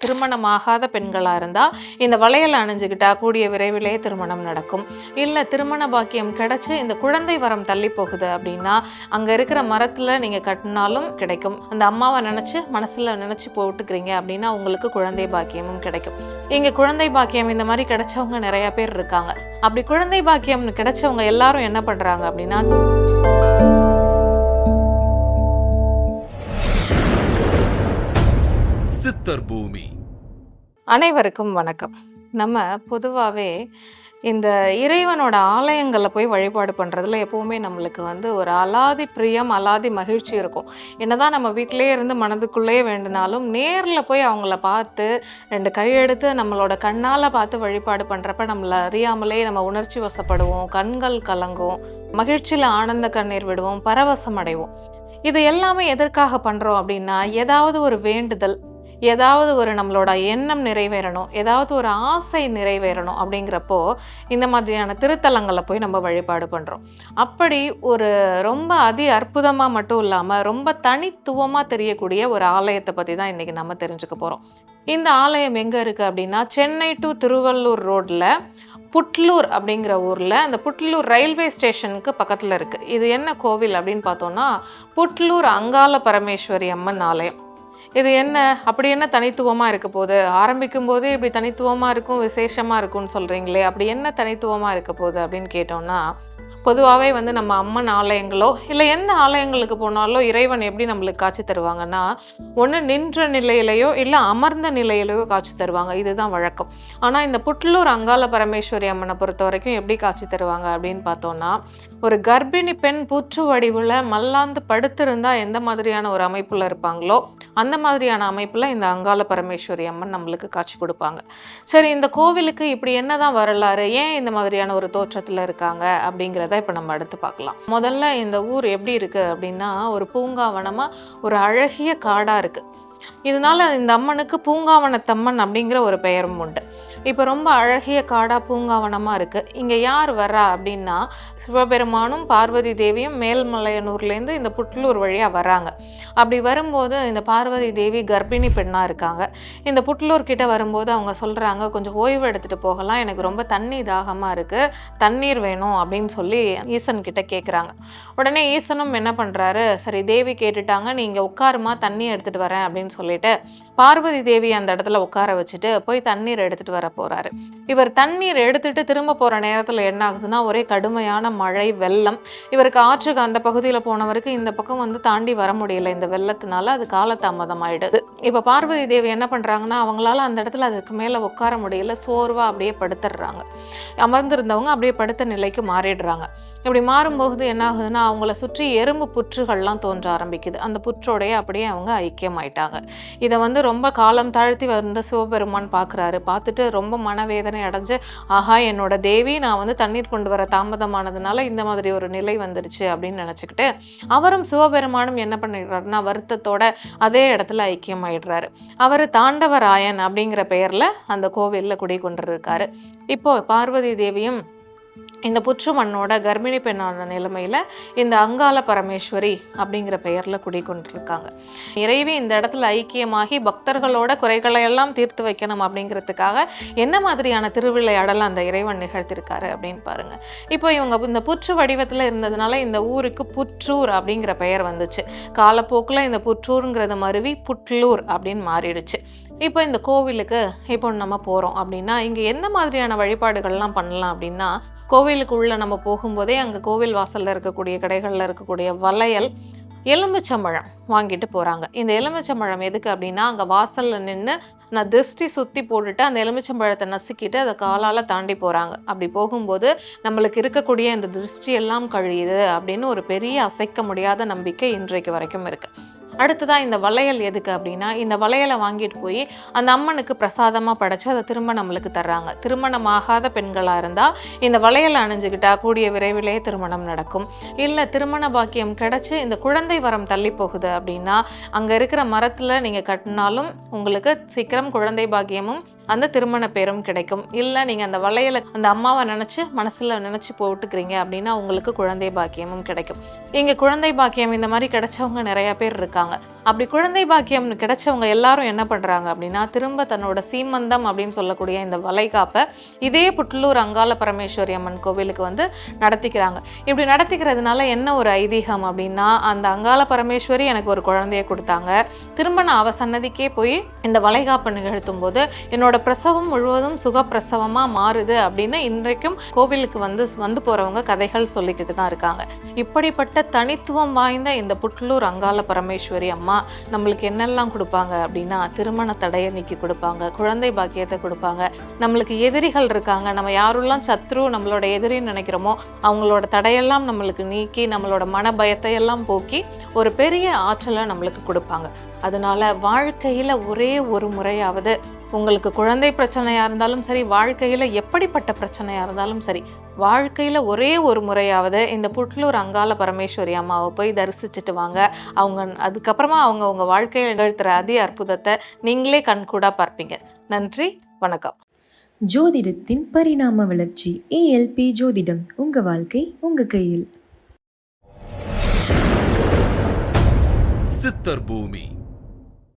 திருமணமாகாத பெண்களாக இருந்தால் இந்த வளையல் அணிஞ்சுக்கிட்டா கூடிய விரைவிலே திருமணம் நடக்கும். இல்லை திருமண பாக்கியம் கிடைச்சி இந்த குழந்தை வரம் தள்ளி போகுது அப்படின்னா அங்கே இருக்கிற மரத்தில் நீங்கள் கட்டினாலும் கிடைக்கும். அந்த அம்மாவை நினச்சி மனசில் நினச்சி போட்டுக்கிறீங்க அப்படின்னா உங்களுக்கு குழந்தை பாக்கியமும் கிடைக்கும். இங்கே குழந்தை பாக்கியம் இந்த மாதிரி கிடைச்சவங்க நிறைய பேர் இருக்காங்க. அப்படி குழந்தை பாக்கியம் கிடைச்சவங்க எல்லாரும் என்ன பண்ணுறாங்க அப்படின்னா, சித்தர் பூமி. அனைவருக்கும் வணக்கம். நம்ம பொதுவாகவே இந்த இறைவனோட ஆலயங்களில் போய் வழிபாடு பண்ணுறதுல எப்போவுமே நம்மளுக்கு ஒரு அலாதி பிரியம், அலாதி மகிழ்ச்சி இருக்கும். என்னதான் நம்ம வீட்டிலே இருந்து மனதுக்குள்ளேயே வேண்டுனாலும் நேரில் போய் அவங்கள பார்த்து 2 கையெடுத்து நம்மளோட கண்ணால் பார்த்து வழிபாடு பண்ணுறப்ப நம்மளை அறியாமலே நம்ம உணர்ச்சி வசப்படுவோம், கண்கள் கலங்கும், மகிழ்ச்சியில் ஆனந்த கண்ணீர் விடுவோம், பரவசம் அடைவோம். இது எல்லாமே எதற்காக பண்ணுறோம் அப்படின்னா, ஏதாவது ஒரு வேண்டுதல், ஏதாவது ஒரு நம்மளோட எண்ணம் நிறைவேறணும், ஏதாவது ஒரு ஆசை நிறைவேறணும் அப்படிங்கிறப்போ இந்த மாதிரியான திருத்தலங்களை போய் நம்ம வழிபாடு பண்ணுறோம். அப்படி ஒரு ரொம்ப அற்புதமாக மட்டும் இல்லாமல் ரொம்ப தனித்துவமாக தெரியக்கூடிய ஒரு ஆலயத்தை பற்றி தான் இன்றைக்கி நம்ம தெரிஞ்சுக்க போகிறோம். இந்த ஆலயம் எங்கே இருக்குது அப்படின்னா, சென்னை டு திருவள்ளூர் ரோட்டில் புட்லூர் அப்படிங்கிற ஊரில், அந்த புட்லூர் ரயில்வே ஸ்டேஷனுக்கு பக்கத்தில் இருக்குது. இது என்ன கோவில் அப்படின்னு பார்த்தோன்னா, புட்லூர் அங்காள பரமேஸ்வரி அம்மன் ஆலயம். இது அப்படி என்ன தனித்துவமாக இருக்க போகுது? ஆரம்பிக்கும் போதே இப்படி தனித்துவமாக இருக்கும், விசேஷமாக இருக்கும்னு சொல்கிறீங்களே, அப்படி என்ன தனித்துவமாக இருக்க போகுது அப்படின்னு கேட்டோம்னா, பொதுவாகவே நம்ம அம்மன் ஆலயங்களோ இல்லை எந்த ஆலயங்களுக்கு போனாலும் இறைவன் எப்படி நம்மளுக்கு காட்சி தருவாங்கன்னா, ஒன்று நின்ற நிலையிலையோ இல்லை அமர்ந்த நிலையிலையோ காட்சி தருவாங்க. இதுதான் வழக்கம். ஆனால் இந்த புட்லூர் அங்காள பரமேஸ்வரி அம்மனை பொறுத்த வரைக்கும் எப்படி காட்சி தருவாங்க அப்படின்னு பார்த்தோன்னா, ஒரு கர்ப்பிணி பெண் புற்று வடிவில் மல்லாந்து படுத்திருந்தால் எந்த மாதிரியான ஒரு அமைப்பில் இருப்பாங்களோ அந்த மாதிரியான அமைப்பில் இந்த அங்காள பரமேஸ்வரி அம்மன் நம்மளுக்கு காட்சி கொடுப்பாங்க. சரி, இந்த கோவிலுக்கு இப்படி என்னதான் வரலாறு, ஏன் இந்த மாதிரியான ஒரு தோற்றத்தில் இருக்காங்க அப்படிங்கிறத இப்போ நம்ம அடுத்து பார்க்கலாம். முதல்ல இந்த ஊர் எப்படி இருக்குது அப்படின்னா, ஒரு பூங்காவனமாக ஒரு அழகிய காடாக இருக்குது. இதனால இந்த அம்மனுக்கு பூங்காவனத்தம்மன் அப்படிங்கிற ஒரு பெயரும் உண்டு. இப்போ ரொம்ப அழகிய காடா பூங்காவனமாக இருக்குது. இங்கே யார் வரா அப்படின்னா, சிவபெருமானும் பார்வதி தேவியும் மேல்மலையனூர்லேருந்து இந்த புட்லூர் வழியாக வராங்க. அப்படி வரும்போது இந்த பார்வதி தேவி கர்ப்பிணி பெண்ணாக இருக்காங்க. இந்த புட்லூர் கிட்ட வரும்போது அவங்க சொல்கிறாங்க, கொஞ்சம் ஓய்வு எடுத்துகிட்டு போகலாம், எனக்கு ரொம்ப தண்ணி தாகமாக இருக்குது, தண்ணீர் வேணும் அப்படின்னு சொல்லி ஈசன் கிட்ட கேட்குறாங்க. உடனே ஈசனும் என்ன பண்ணுறாரு, சரி தேவி கேட்டுட்டாங்க, நீங்கள் உட்காருமா, தண்ணி எடுத்துகிட்டு வரேன் அப்படின்னு சொல்லிட்டு பார்வதி தேவி அந்த இடத்துல உட்கார வச்சுட்டு போய் தண்ணீர் எடுத்துகிட்டு வர போகிறாரு. இவர் தண்ணீர் எடுத்துகிட்டு திரும்ப போகிற நேரத்தில் என்ன ஆகுதுன்னா, ஒரே கடுமையான மழை, வெள்ளம். இவருக்கு ஆற்றுக்கு அந்த பகுதியில் போனவருக்கு இந்த பக்கம் தாண்டி வர முடியல இந்த வெள்ளத்தினால. அது காலதாமதம் ஆயிடுது. இப்போ பார்வதி தேவி என்ன பண்ணுறாங்கன்னா, அவங்களால அந்த இடத்துல அதுக்கு மேலே உட்கார முடியல, சோர்வாக அப்படியே படுத்துடுறாங்க. அமர்ந்திருந்தவங்க அப்படியே படுத்த நிலைக்கு மாறிடுறாங்க. இப்படி மாறும்போது என்ன ஆகுதுன்னா, அவங்கள சுற்றி எறும்பு புற்றுகள்லாம் தோன்ற ஆரம்பிக்குது. அந்த புற்றோடைய அப்படியே அவங்க ஐக்கியமாயிட்டாங்க. இதை ரொம்ப காலம் தாழ்த்தி வந்த சிவபெருமான் பார்க்குறாரு. பார்த்துட்டு ரொம்ப மனவேதனை அடைஞ்சு, ஆஹா என்னோட தேவி, நான் தண்ணீர் கொண்டு வர தாமதமானதுனால இந்த மாதிரி ஒரு நிலை வந்துடுச்சு அப்படின்னு நினச்சிக்கிட்டு அவரும் சிவபெருமானும் என்ன பண்ணிடுறாருன்னா, வருத்தத்தோட அதே இடத்துல ஐக்கியமாயிடுறாரு. அவர் தாண்டவராயன் அப்படிங்கிற பெயரில் அந்த கோவிலில் குடிகொண்டிருக்காரு. இப்போ பார்வதி தேவியும் இந்த புற்று மண்ணோட கர்ப்பிணி பெண்ணான நிலைமையில் இந்த அங்காள பரமேஸ்வரி அப்படிங்கிற பெயரில் குடிக்கொண்டிருக்காங்க. இறைவி இந்த இடத்துல ஐக்கியமாகி பக்தர்களோட குறைகளை எல்லாம் தீர்த்து வைக்கணும் அப்படிங்கிறதுக்காக என்ன மாதிரியான திருவிளையாடல் அந்த இறைவன் நிகழ்த்திருக்காரு அப்படின்னு பாருங்க. இப்போ இவங்க இந்த புற்று வடிவத்தில் இருந்ததுனால இந்த ஊருக்கு புற்றூர் அப்படிங்கிற பெயர் வந்துச்சு. காலப்போக்கில் இந்த புற்றூருங்கிறத மருவி புட்லூர் அப்படின்னு மாறிடுச்சு. இப்போ இந்த கோவிலுக்கு இப்போ நம்ம போகிறோம் அப்படின்னா, இங்கே எந்த மாதிரியான வழிபாடுகள்லாம் பண்ணலாம் அப்படின்னா, கோவிலுக்கு உள்ள நம்ம போகும்போதே அங்கே கோவில் வாசலில் இருக்கக்கூடிய கடைகளில் இருக்கக்கூடிய வளையல், எலுமிச்சம்பழம் வாங்கிட்டு போகிறாங்க. இந்த எலுமிச்சம்பழம் எதுக்கு அப்படின்னா, அங்கே வாசலில் நின்று நான் திருஷ்டி சுற்றி போட்டுட்டு அந்த எலுமிச்சம்பழத்தை நசுக்கிட்டு அதை காலால் தாண்டி போகிறாங்க. அப்படி போகும்போது நம்மளுக்கு இருக்கக்கூடிய இந்த திருஷ்டி எல்லாம் கழியுது அப்படின்னு ஒரு பெரிய அசைக்க முடியாத நம்பிக்கை இன்றைக்கு வரைக்கும் இருக்குது. அடுத்ததாக இந்த வளையல் எதுக்கு அப்படின்னா, இந்த வளையலை வாங்கிட்டு போய் அந்த அம்மனுக்கு பிரசாதமாக படைச்சு அதை திரும்ப நம்மளுக்கு தர்றாங்க. திருமணமாகாத பெண்களாக இருந்தால் இந்த வளையல் அணிஞ்சுக்கிட்டா கூடிய விரைவிலே திருமணம் நடக்கும். இல்லை திருமண பாக்கியம் கிடைச்சி இந்த குழந்தை வரம் தள்ளி போகுது அப்படின்னா அங்கே இருக்கிற மரத்தில் நீங்கள் கட்டினாலும் உங்களுக்கு சீக்கிரம் குழந்தை பாக்கியமும் அந்த திருமண பேரும் கிடைக்கும். இல்லை நீங்கள் அந்த வளையலை அந்த அம்மாவை நினச்சி மனசில் நினச்சி போட்டுக்கிறீங்க அப்படின்னா உங்களுக்கு குழந்தை பாக்கியமும் கிடைக்கும். இங்கே குழந்தை பாக்கியம் இந்த மாதிரி கிடைச்சவங்க நிறைய பேர் இருக்காங்க. அப்படி குழந்தை பாக்கியம் கிடைச்சவங்க எல்லாரும் என்ன பண்ணுறாங்க அப்படின்னா, திரும்ப தன்னோட சீமந்தம் அப்படின்னு சொல்லக்கூடிய இந்த வளைகாப்பை இதே புட்லூர் அங்காள பரமேஸ்வரி அம்மன் கோவிலுக்கு வந்து நடத்திக்கிறாங்க. இப்படி நடத்திக்கிறதுனால என்ன ஒரு ஐதீகம் அப்படின்னா, அந்த அங்காள பரமேஸ்வரி எனக்கு ஒரு குழந்தைய கொடுத்தாங்க, திரும்ப நான் அவ சன்னதிக்கே போய் இந்த வளைகாப்பை நிகழ்த்தும் போது என்னோட பிரசவம் முழுவதும் சுகப்பிரசவமாக மாறுது அப்படின்னு இன்றைக்கும் கோவிலுக்கு வந்து போகிறவங்க கதைகள் சொல்லிக்கிட்டு தான் இருக்காங்க. இப்படிப்பட்ட தனித்துவம் வாய்ந்த இந்த புட்லூர் அங்காள பரமேஸ்வரி அம்மா நம்மளுக்கு என்னெல்லாம் கொடுப்பாங்க அப்படின்னா, திருமண தடையை நீக்கி கொடுப்பாங்க, குழந்தை பாக்கியத்தை கொடுப்பாங்க. நம்மளுக்கு எதிரிகள் இருக்காங்க, நம்ம யாரெல்லாம் சத்ரு நம்மளோட எதிரின்னு நினைக்கிறோமோ அவங்களோட தடையெல்லாம் நம்மளுக்கு நீக்கி நம்மளோட மன பயத்தை எல்லாம் போக்கி ஒரு பெரிய ஆற்றலை நம்மளுக்கு கொடுப்பாங்க. அதனால வாழ்க்கையில் ஒரே ஒரு முறையாவது உங்களுக்கு குழந்தை பிரச்சனையாக இருந்தாலும் சரி, வாழ்க்கையில் எப்படிப்பட்ட பிரச்சனையாக இருந்தாலும் சரி, வாழ்க்கையில் ஒரே ஒரு முறையாவது இந்த புட்லூர் அங்காள பரமேஸ்வரி அம்மாவை போய் தரிசிச்சுட்டு வாங்க. அதுக்கப்புறமா உங்கள் வாழ்க்கையில் நிகழ்த்துற அதி அற்புதத்தை நீங்களே கண்கூடாக பார்ப்பீங்க. நன்றி, வணக்கம். ஜோதிடத்தின் பரிணாம வளர்ச்சி. ஏஎல்பி ஜோதிடம். உங்கள் வாழ்க்கை உங்கள் கையில். சித்தர் பூமி.